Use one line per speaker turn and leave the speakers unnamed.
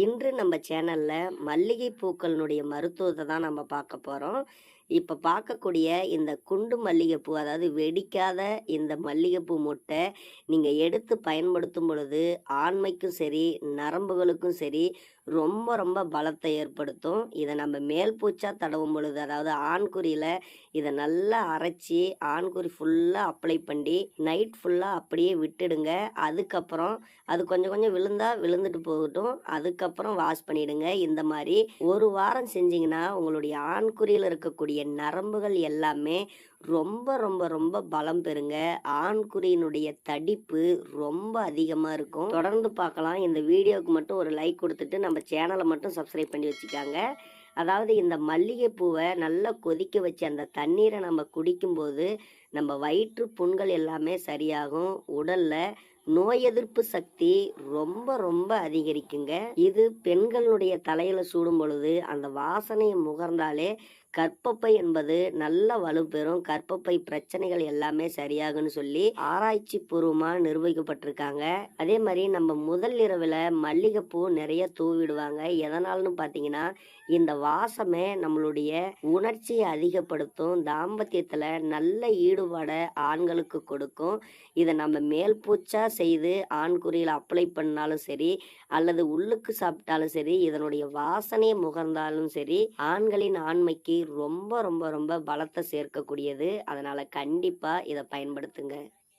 இன்று நம்ம சேனல்ல மல்லிகை பூக்களினுடைய மருத்துவத்தை தான் நம்ம பார்க்க போறோம். இப்ப பார்க்கக்கூடிய இந்த குண்டு மல்லிகைப்பூ, அதாவது வெடிக்காத இந்த மல்லிகைப்பூ மொட்டை நீங்க எடுத்து பயன்படுத்தும் பொழுது, ஆண்மைக்கும் சரி, நரம்புகளுக்கும் சரி ரொம்ப ரொம்ப பலத்தை ஏற்படுத்தும். இதை நம்ம மேல் பூச்சா தடவும் பொழுது, அதாவது ஆண்குறியில இதை நல்லா அரைச்சி ஆண்குறி ஃபுல்லாக அப்ளை பண்ணி நைட் ஃபுல்லாக அப்படியே விட்டுடுங்க. அதுக்கப்புறம் அது கொஞ்சம் கொஞ்சம் விழுந்துட்டு போகட்டும். அதுக்கப்புறம் வாஷ் பண்ணிடுங்க. இந்த மாதிரி ஒரு வாரம் செஞ்சீங்கன்னா உங்களுடைய ஆண்குறியில் இருக்கக்கூடிய நரம்புகள் எல்லாமே ரொம்ப ரொம்ப ரொம்ப பலம் பெறுங்க. ஆண்குறியினுடைய தடிப்பு ரொம்ப அதிகமாக இருக்கும். தொடர்ந்து பார்க்கலாம். இந்த வீடியோவுக்கு மட்டும் ஒரு லைக் கொடுத்துட்டு நம்ம சேனலை மட்டும் சப்ஸ்கிரைப் பண்ணி வச்சுக்காங்க. அதாவது இந்த மல்லிகைப்பூவை நல்லா கொதிக்க வச்சு அந்த தண்ணீரை நம்ம குடிக்கும்போது நம்ம வயிற்று புண்கள் எல்லாமே சரியாகும். உடல்ல நோய் எதிர்ப்பு சக்தி ரொம்ப ரொம்ப அதிகரிக்குங்க. இது பெண்களுடைய தலையில சூடும் பொழுது அந்த வாசனையை முகர்ந்தாலே கர்ப்பப்பை என்பது நல்ல வலுப்பெறும். கர்ப்பப்பை பிரச்சனைகள் எல்லாமே சரியாகுன்னு சொல்லி ஆராய்ச்சி பூர்வமா நிரூபிக்கப்பட்டிருக்காங்க. அதே மாதிரி நம்ம முதல் இரவுல மல்லிகைப்பூ நிறைய தூவிடுவாங்க. எதனால்னு பார்த்தீங்கன்னா இந்த வாசமே நம்மளுடைய உணர்ச்சியை அதிகப்படுத்தும். தாம்பத்தியத்துல நல்ல ஈடுபாடை ஆண்களுக்கு கொடுக்கும். இதை நம்ம மேல் பூச்சா செய்து ஆண்குறியில் அப்ளை பண்ணாலும் சரி, அல்லது உள்ளுக்கு சாப்பிட்டாலும் சரி, இதனுடைய வாசனையை முகர்ந்தாலும் சரி, ஆண்களின் ஆண்மைக்கு ரொம்ப ரொம்ப ரொம்ப பலத்தை சேர்க்கக்கூடியது. அதனால கண்டிப்பா இதை பயன்படுத்துங்க.